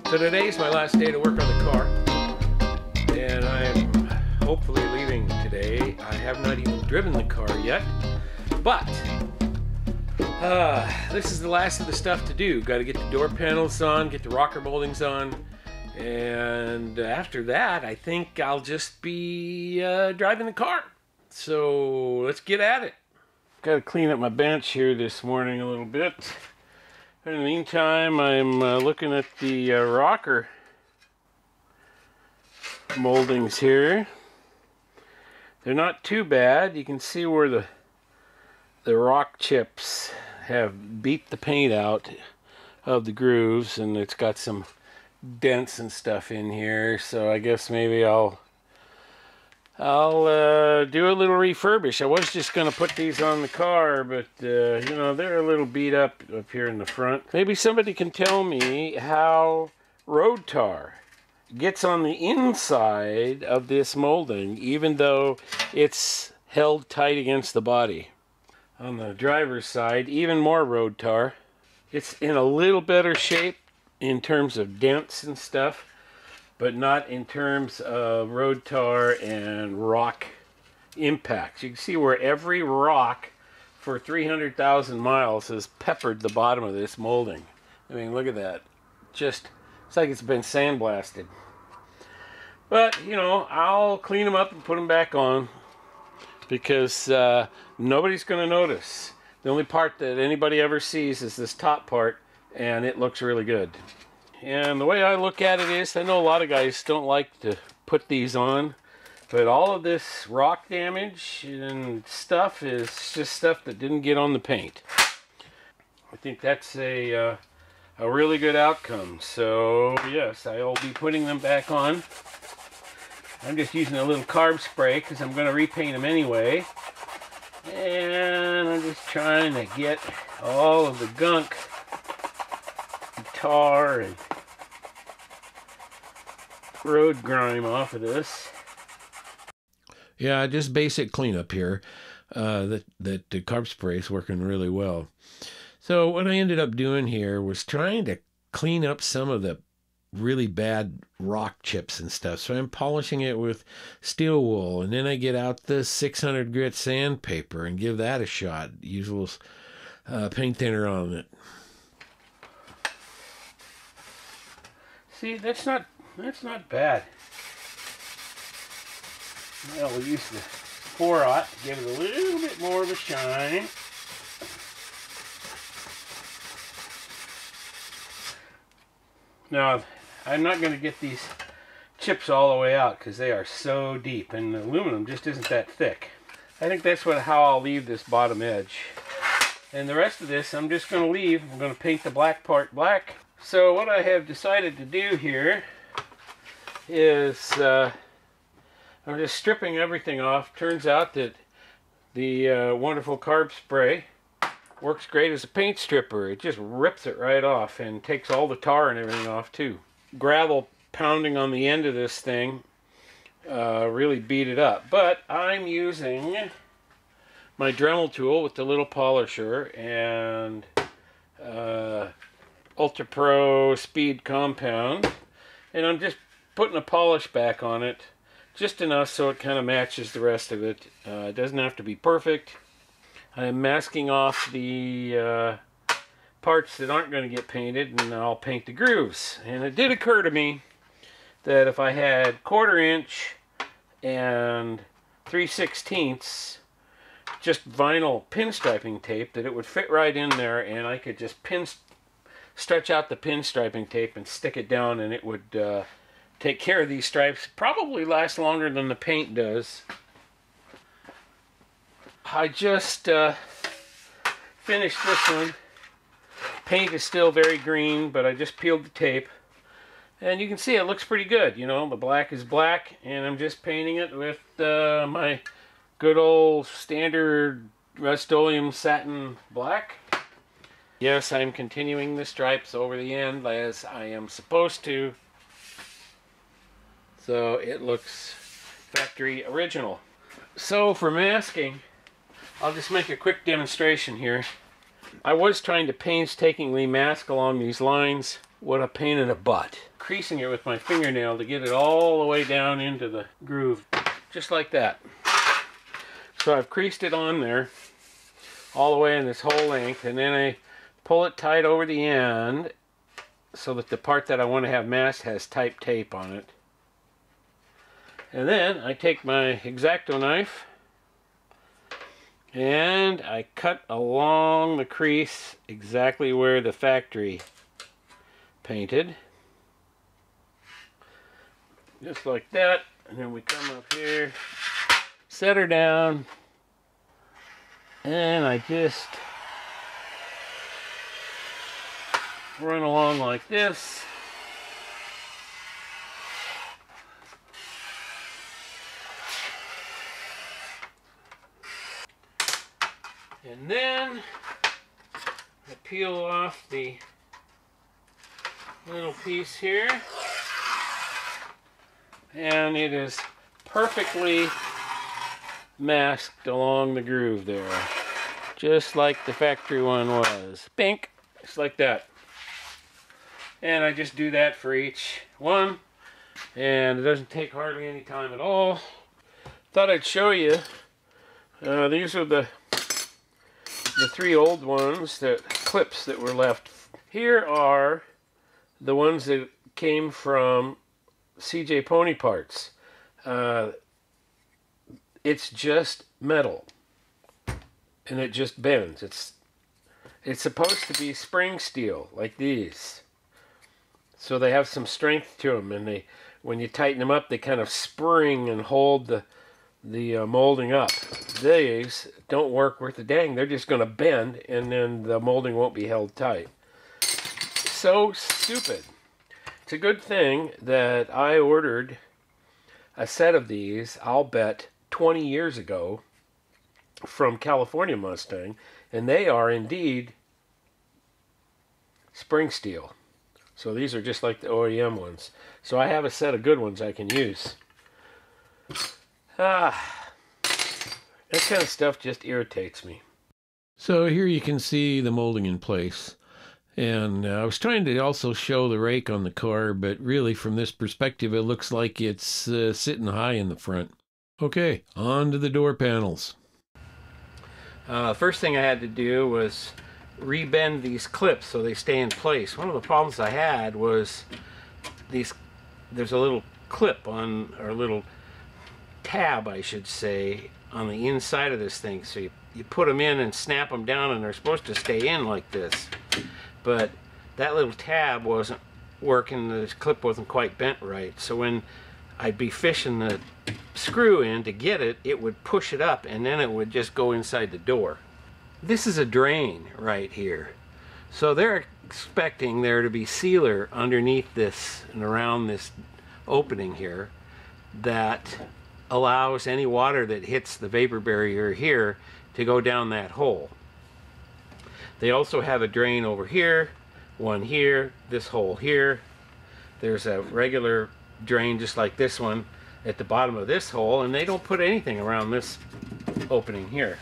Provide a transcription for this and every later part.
So today's my last day to work on the car, and I'm hopefully leaving today. I have not even driven the car yet, but this is the last of the stuff to do. Got to get the door panels on, get the rocker moldings on, and after that I think I'll just be driving the car. So let's get at it. Got to clean up my bench here this morning a little bit. In the meantime, I'm looking at the rocker moldings here. They're not too bad. You can see where the rock chips have beat the paint out of the grooves, and it's got some dents and stuff in here. So I guess maybe I'll do a little refurbish. I was just going to put these on the car, but you know, they're a little beat up here in the front. Maybe somebody can tell me how road tar gets on the inside of this molding, even though it's held tight against the body. On the driver's side, even more road tar. It's in a little better shape in terms of dents and stuff, but not in terms of road tar and rock impacts. You can see where every rock for 300,000 miles has peppered the bottom of this molding. I mean, look at that. Just, it's like it's been sandblasted. But, you know, I'll clean them up and put them back on because nobody's going to notice. The only part that anybody ever sees is this top part, and it looks really good. And the way I look at it is, I know a lot of guys don't like to put these on, but all of this rock damage and stuff is just stuff that didn't get on the paint. I think that's a really good outcome. So yes, I'll be putting them back on. I'm just using a little carb spray because I'm going to repaint them anyway. And I'm just trying to get all of the gunk, tar and road grime off of this. Yeah, just basic cleanup here. That the carb spray is working really well. So what I ended up doing here was trying to clean up some of the really bad rock chips and stuff. So I'm polishing it with steel wool, and then I get out the 600 grit sandpaper and give that a shot. Use a little paint thinner on it. See, that's not bad. Now we'll use the 4-aught to give it a little bit more of a shine. Now, I'm not going to get these chips all the way out because they are so deep, and the aluminum just isn't that thick. I think that's how I'll leave this bottom edge. And the rest of this I'm just going to leave. I'm going to paint the black part black. So what I have decided to do here is I'm just stripping everything off. Turns out that the wonderful carb spray works great as a paint stripper. It just rips it right off and takes all the tar and everything off too. Gravel pounding on the end of this thing really beat it up. But I'm using my Dremel tool with the little polisher and Ultra Pro Speed Compound, and I'm just putting a polish back on it, just enough so it kind of matches the rest of it. It doesn't have to be perfect. I'm masking off the parts that aren't going to get painted, and I'll paint the grooves. And it did occur to me that if I had 1/4 inch and 3/16 just vinyl pinstriping tape, that it would fit right in there, and I could just stretch out the pinstriping tape and stick it down, and it would take care of these stripes. Probably last longer than the paint does. I just finished this one. Paint is still very green, but I just peeled the tape, and you can see it looks pretty good. You know, the black is black, and I'm just painting it with my good old standard Rust-Oleum satin black. Yes, I'm continuing the stripes over the end as I am supposed to. So it looks factory original. So for masking, I'll just make a quick demonstration here. I was trying to painstakingly mask along these lines what a pain in the butt. Creasing it with my fingernail to get it all the way down into the groove, just like that. So I've creased it on there all the way in this whole length, and then I pull it tight over the end so that the part that I want to have masked has type tape on it. And then I take my X-Acto knife and I cut along the crease exactly where the factory painted. Just like that. And then we come up here, set her down, and I just run along like this. And then I peel off the little piece here, and it is perfectly masked along the groove there, just like the factory one was. Bink! Just like that. And I just do that for each one, and it doesn't take hardly any time at all. Thought I'd show you. These are the three old ones, the clips that were left. Here are the ones that came from CJ Pony Parts. It's just metal, and it just bends. It's supposed to be spring steel, like these. So they have some strength to them, and when you tighten them up, they kind of spring and hold the molding up. These don't work worth a dang. They're just going to bend, and then the molding won't be held tight. So stupid. It's a good thing that I ordered a set of these, I'll bet, 20 years ago from California Mustang, and they are indeed spring steel. So these are just like the OEM ones. So I have a set of good ones I can use. That kind of stuff just irritates me. So here you can see the molding in place. And I was trying to also show the rake on the car, but really from this perspective it looks like it's sitting high in the front. Okay, on to the door panels. First thing I had to do was rebend these clips so they stay in place. One of the problems I had was there's a little clip on, or a little tab I should say, on the inside of this thing. So you put them in and snap them down, and they're supposed to stay in like this. But that little tab wasn't working, the clip wasn't quite bent right. So when I'd be fishing the screw in to get it, it would push it up, and then it would just go inside the door. This is a drain right here. So they're expecting there to be sealer underneath this and around this opening here that allows any water that hits the vapor barrier here to go down that hole. They also have a drain over here, one here, this hole here. There's a regular drain just like this one at the bottom of this hole, and they don't put anything around this opening here.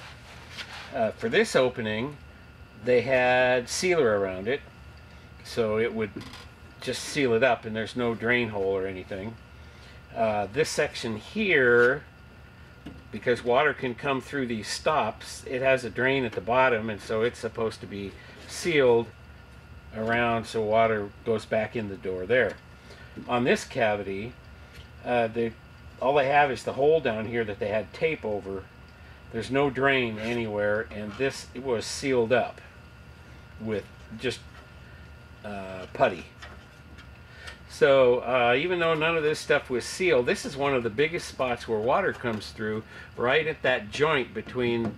For this opening, they had sealer around it, so it would just seal it up, and there's no drain hole or anything. This section here, because water can come through these stops, it has a drain at the bottom, and so it's supposed to be sealed around so water goes back in the door there. On this cavity, all they have is the hole down here that they had tape over. There's no drain anywhere, and this was sealed up with just putty. So even though none of this stuff was sealed, this is one of the biggest spots where water comes through, right at that joint between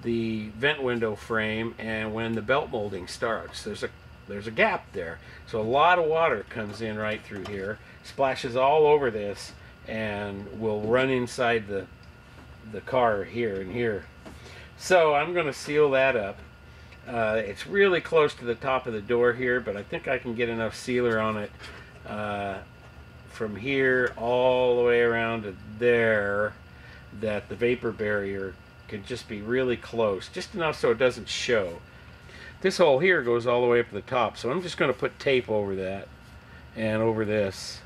the vent window frame and when the belt molding starts. There's a gap there. So a lot of water comes in right through here, splashes all over this, and will run inside the car here and here. So I'm going to seal that up. It's really close to the top of the door here, but I think I can get enough sealer on it from here all the way around to there that the vapor barrier can just be really close, just enough so it doesn't show. this hole here goes all the way up to the top, so I'm just going to put tape over that and over this,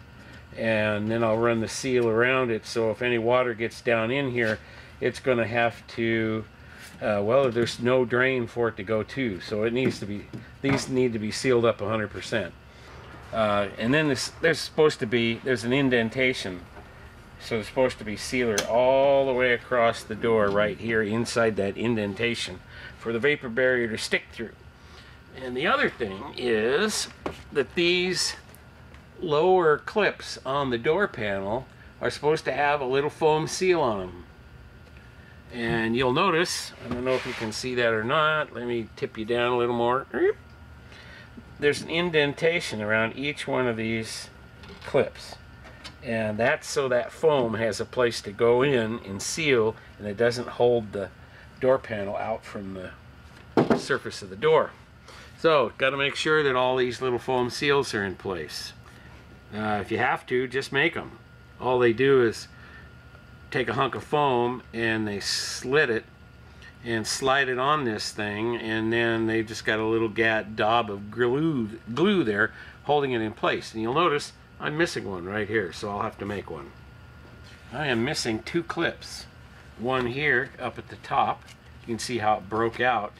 and then I'll run the seal around it, so if any water gets down in here, it's going to have to well, there's no drain for it to go to, so it needs to be, these need to be sealed up 100%. And then there's supposed to be, there's an indentation, so there's supposed to be sealer all the way across the door right here inside that indentation for the vapor barrier to stick through. And the other thing is that these lower clips on the door panel are supposed to have a little foam seal on them. And you'll notice, I don't know if you can see that or not, let me tip you down a little more. There's an indentation around each one of these clips. And that's so that foam has a place to go in and seal, and it doesn't hold the door panel out from the surface of the door. So, got to make sure that all these little foam seals are in place. If you have to, just make them. All they do is take a hunk of foam and they slit it and slide it on this thing, and then they just got a little daub of glue there holding it in place. And you'll notice I'm missing one right here, so I'll have to make one. I am missing two clips. One here up at the top, you can see how it broke out,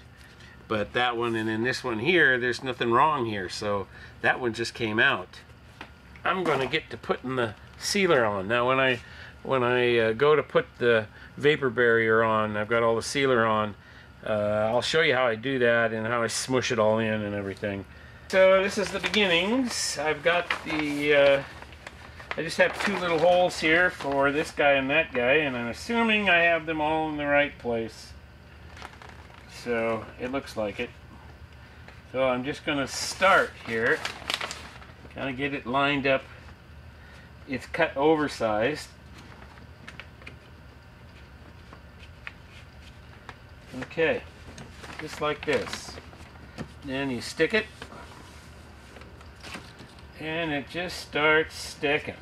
but that one and then this one here, there's nothing wrong here, so that one just came out. I'm going to get to putting the sealer on. Now when I go to put the vapor barrier on, I've got all the sealer on, I'll show you how I do that and how I smush it all in and everything. So this is the beginnings. I've got the, I just have two little holes here for this guy and that guy, and I'm assuming I have them all in the right place. So it looks like it. So I'm just going to start here, kind of get it lined up. It's cut oversized. Okay, just like this. Then you stick it, and it just starts sticking.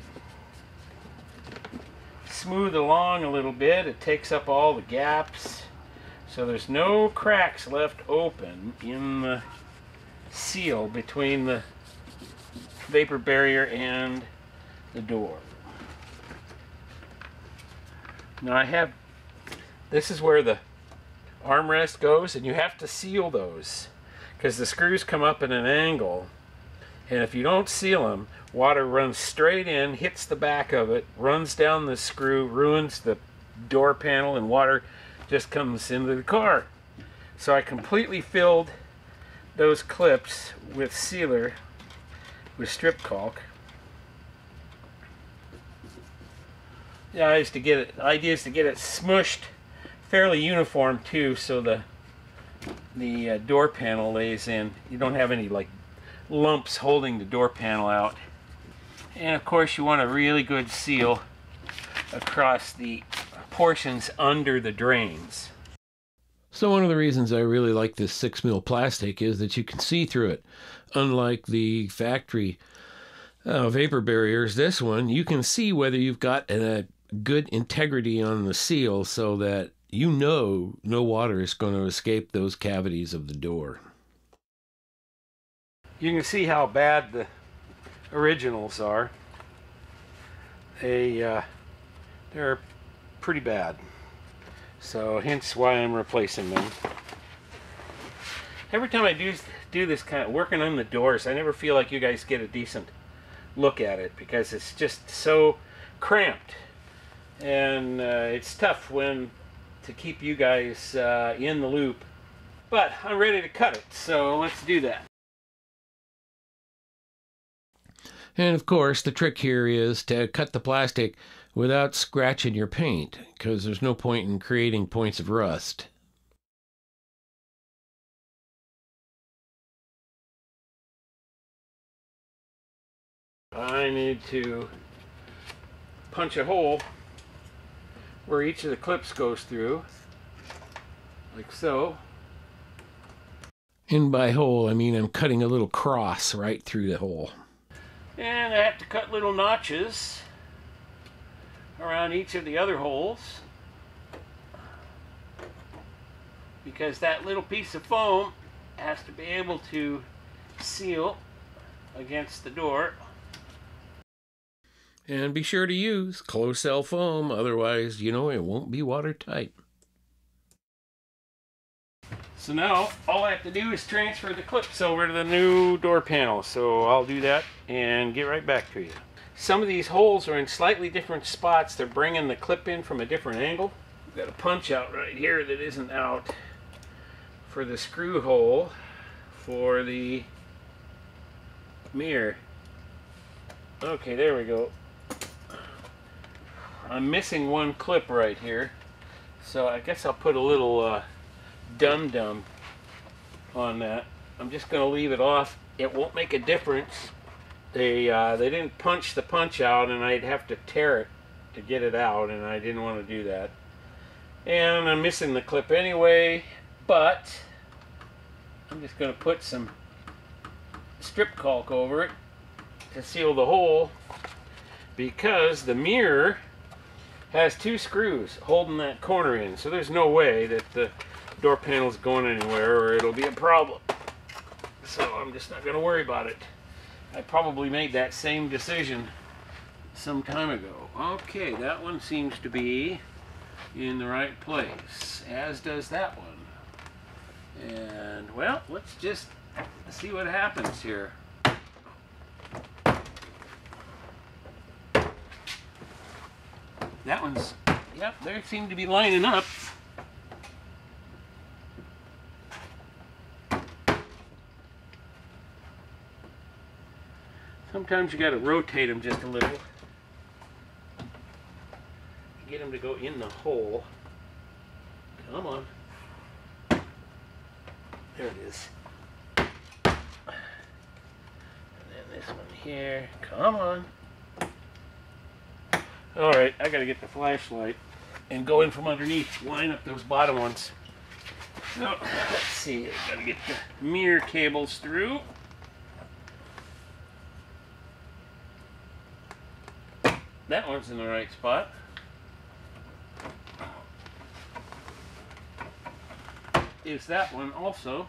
Smooth along a little bit. It takes up all the gaps, so there's no cracks left open in the seal between the vapor barrier and the door. Now I have, this is where the armrest goes, and you have to seal those because the screws come up at an angle, and if you don't seal them, water runs straight in, hits the back of it, runs down the screw, ruins the door panel, and water just comes into the car. So I completely filled those clips with sealer with strip caulk. The idea is to get it smushed fairly uniform too, so the door panel lays in. You don't have any like lumps holding the door panel out. And of course you want a really good seal across the portions under the drains. So one of the reasons I really like this 6mm plastic is that you can see through it. Unlike the factory vapor barriers, this one you can see whether you've got a good integrity on the seal, so that you know no water is going to escape those cavities of the door. You can see how bad the originals are. They're pretty bad. So hence why I'm replacing them. Every time I do this kind of working on the doors, I never feel like you guys get a decent look at it because it's just so cramped. And it's tough to keep you guys in the loop. But I'm ready to cut it, so let's do that. And of course, the trick here is to cut the plastic without scratching your paint, because there's no point in creating points of rust. I need to punch a hole where each of the clips goes through, like so. And by hole, I mean I'm cutting a little cross right through the hole. And I have to cut little notches around each of the other holes, because that little piece of foam has to be able to seal against the door. And be sure to use close-cell foam, otherwise, you know, it won't be watertight. So now, all I have to do is transfer the clips over to the new door panel. So I'll do that and get right back to you. Some of these holes are in slightly different spots. They're bringing the clip in from a different angle. I've got a punch out right here that isn't out for the screw hole for the mirror. Okay, there we go. I'm missing one clip right here, so I guess I'll put a little dum-dum on that. I'm just going to leave it off. It won't make a difference. They didn't punch the punch out, and I'd have to tear it to get it out, and I didn't want to do that. And I'm missing the clip anyway, but I'm just going to put some strip caulk over it to seal the hole, because the mirror has 2 screws holding that corner in, so there's no way that the door panel is going anywhere or it'll be a problem. So I'm just not going to worry about it. I probably made that same decision some time ago. Okay, that one seems to be in the right place, as does that one. And, well, let's just see what happens here. That one's, yep, they seem to be lining up. Sometimes you got to rotate them just a little to get them to go in the hole. Come on. There it is. And then this one here. Come on. Alright, I got to get the flashlight and go in from underneath. Line up those bottom ones. So, let's see. I got to get the mirror cables through. That one's in the right spot. Is that one also?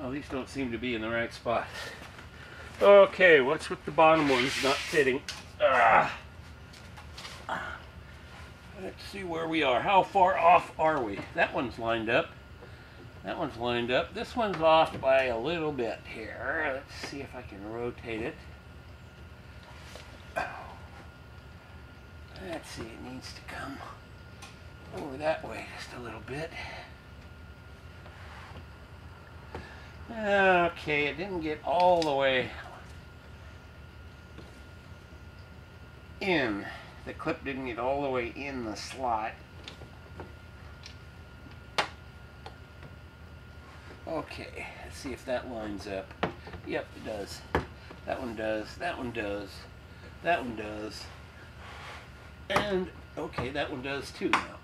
Well, these don't seem to be in the right spot. Okay, what's with the bottom ones not fitting? Let's see where we are. How far off are we? That one's lined up. That one's lined up. This one's off by a little bit here. Let's see if I can rotate it. Let's see, it needs to come over that way just a little bit. Okay, it didn't get all the way in. The clip didn't get all the way in the slot. Okay, let's see if that lines up. Yep, it does. That one does. That one does. That one does. And, okay, that one does too now.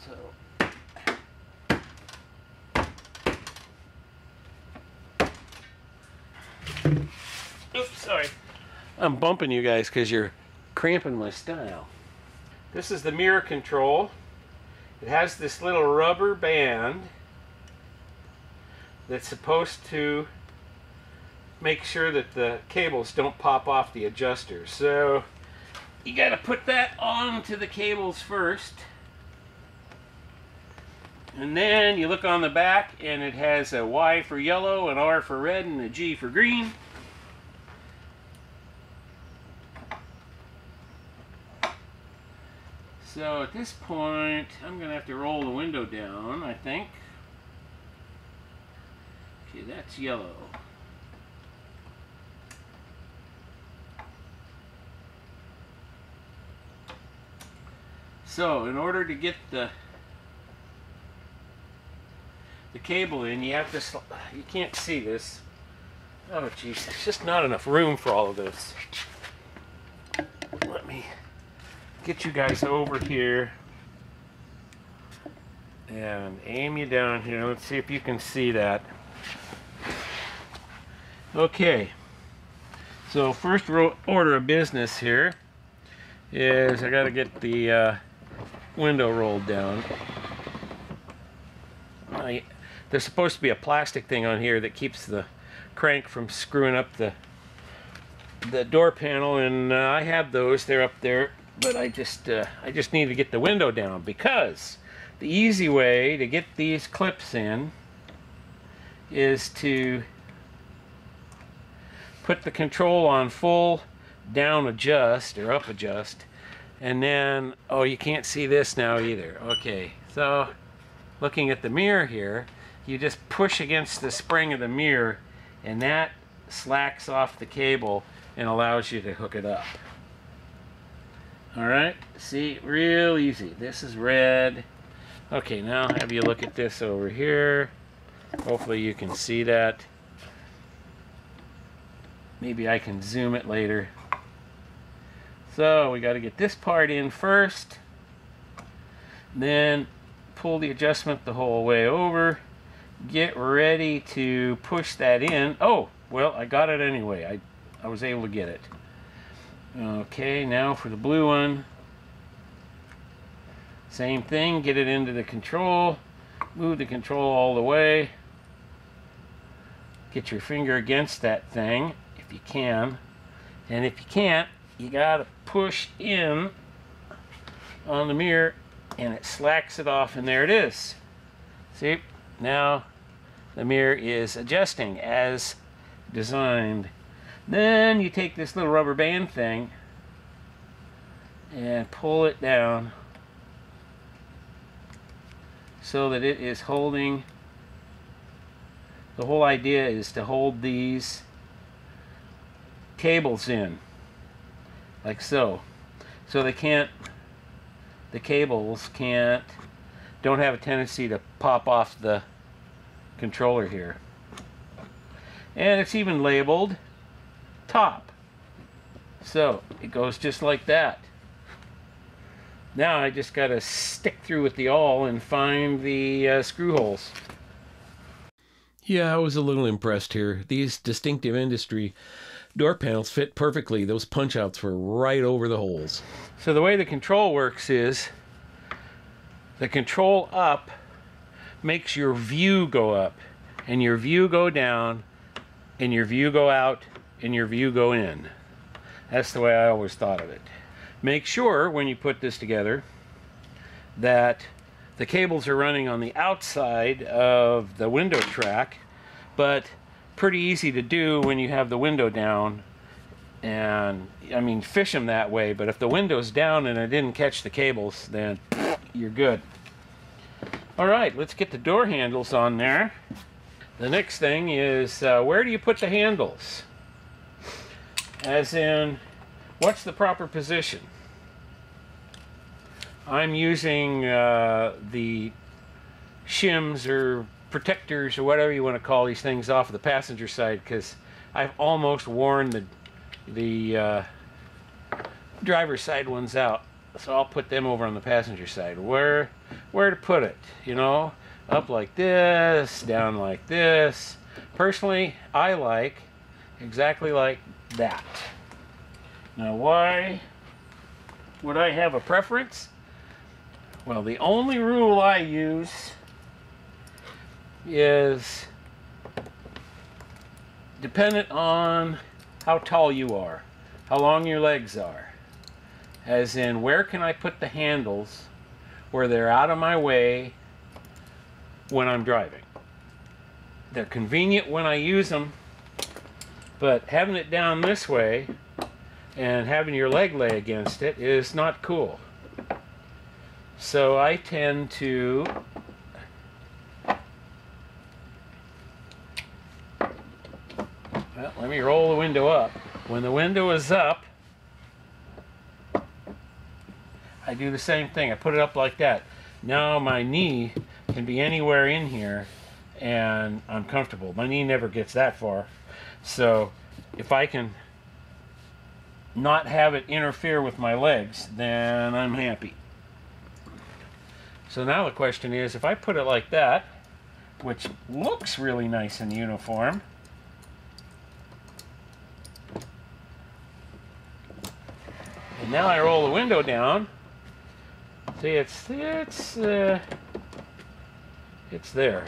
So, oops, sorry. I'm bumping you guys because you're cramping my style. This is the mirror control. It has this little rubber band that's supposed to make sure that the cables don't pop off the adjuster. So you got to put that onto the cables first, and then you look on the back and it has a Y for yellow, an R for red, and a G for green. So at this point I'm going to have to roll the window down, I think. Okay, that's yellow. So, in order to get the cable in, you have to, you can't see this. Oh jeez, there's just not enough room for all of this. Let me get you guys over here and aim you down here. Let's see if you can see that. Okay, so first order of business here is I got to get the window rolled down. there's supposed to be a plastic thing on here that keeps the crank from screwing up the door panel, and I have those. They're up there, but I just need to get the window down, because the easy way to get these clips in is to put the control on full down adjust or up adjust, and then, oh, you can't see this now either. Okay, so looking at the mirror here, you just push against the spring of the mirror, and that slacks off the cable and allows you to hook it up. Alright, see, real easy. This is red. Okay, now I'll have you look at this over here. Hopefully you can see that. Maybe I can zoom it later. So we got to get this part in first, then pull the adjustment the whole way over. Get ready to push that in. Oh, well, I got it anyway. I was able to get it. Okay, now for the blue one. Same thing, get it into the control. Move the control all the way. Get your finger against that thing if you can. And if you can't, you gotta push in on the mirror and it slacks it off, and there it is. See, now the mirror is adjusting as designed. Then you take this little rubber band thing and pull it down so that it is holding. The whole idea is to hold these cables in like so, so the cables don't have a tendency to pop off the controller here. And it's even labeled top, so it goes just like that. Now I just gotta stick through with the awl and find the screw holes. Yeah, I was a little impressed here. These Distinctive Industry door panels fit perfectly. Those punch outs were right over the holes. So the way the control works is the control up makes your view go up, and your view go down, and your view go out, and your view go in. That's the way I always thought of it. Make sure when you put this together that the cables are running on the outside of the window track, but pretty easy to do when you have the window down. And I mean, fish them that way, but if the window's down and it didn't catch the cables, then you're good. Alright, let's get the door handles on there. The next thing is, where do you put the handles? As in, what's the proper position? I'm using the shims or protectors or whatever you want to call these things off of the passenger side, because I've almost worn the driver's side ones out. So I'll put them over on the passenger side. Where to put it? You know, up like this, down like this. Personally, I like exactly like that. Now, why would I have a preference? Well, the only rule I use is dependent on how tall you are, how long your legs are. As in, where can I put the handles where they're out of my way when I'm driving? They're convenient when I use them, but having it down this way and having your leg lay against it is not cool. So I tend to well, let me roll the window up. When the window is up, I do the same thing. I put it up like that. Now my knee can be anywhere in here and I'm comfortable. My knee never gets that far. So if I can not have it interfere with my legs, then I'm happy. So now the question is, if I put it like that, which looks really nice and uniform, and now I roll the window down, see, it's It's there.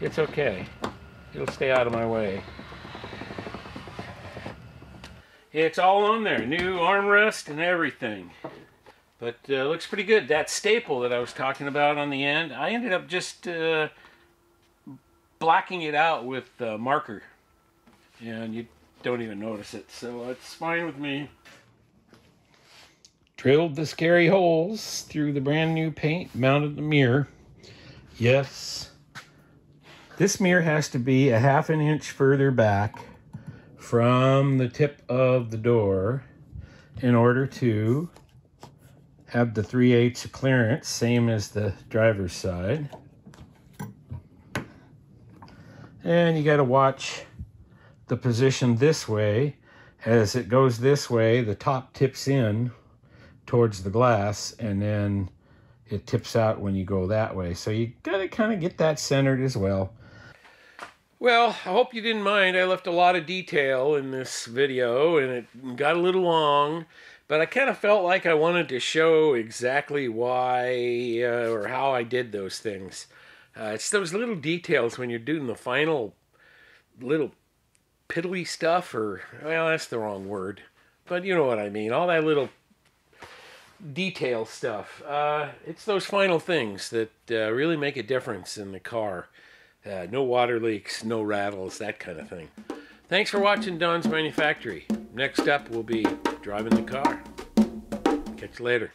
It's okay. It'll stay out of my way. It's all on there. New armrest and everything. But looks pretty good. That staple that I was talking about on the end, I ended up just blacking it out with marker. And you don't even notice it. So it's fine with me. Drilled the scary holes through the brand new paint, mounted the mirror. Yes. This mirror has to be a 1/2 inch further back from the tip of the door in order to have the 3/8 clearance, same as the driver's side. And you got to watch the position this way. As it goes this way, the top tips in towards the glass, and then it tips out when you go that way. So you got to kind of get that centered as well. Well, I hope you didn't mind. I left a lot of detail in this video, and it got a little long, but I kind of felt like I wanted to show exactly why or how I did those things. It's those little details when you're doing the final little piddly stuff, or, well, that's the wrong word, but you know what I mean. All that little detail stuff. It's those final things that really make a difference in the car. No water leaks, no rattles, that kind of thing. Thanks for watching Don's Manufactory. Next up, we'll be driving the car. Catch you later.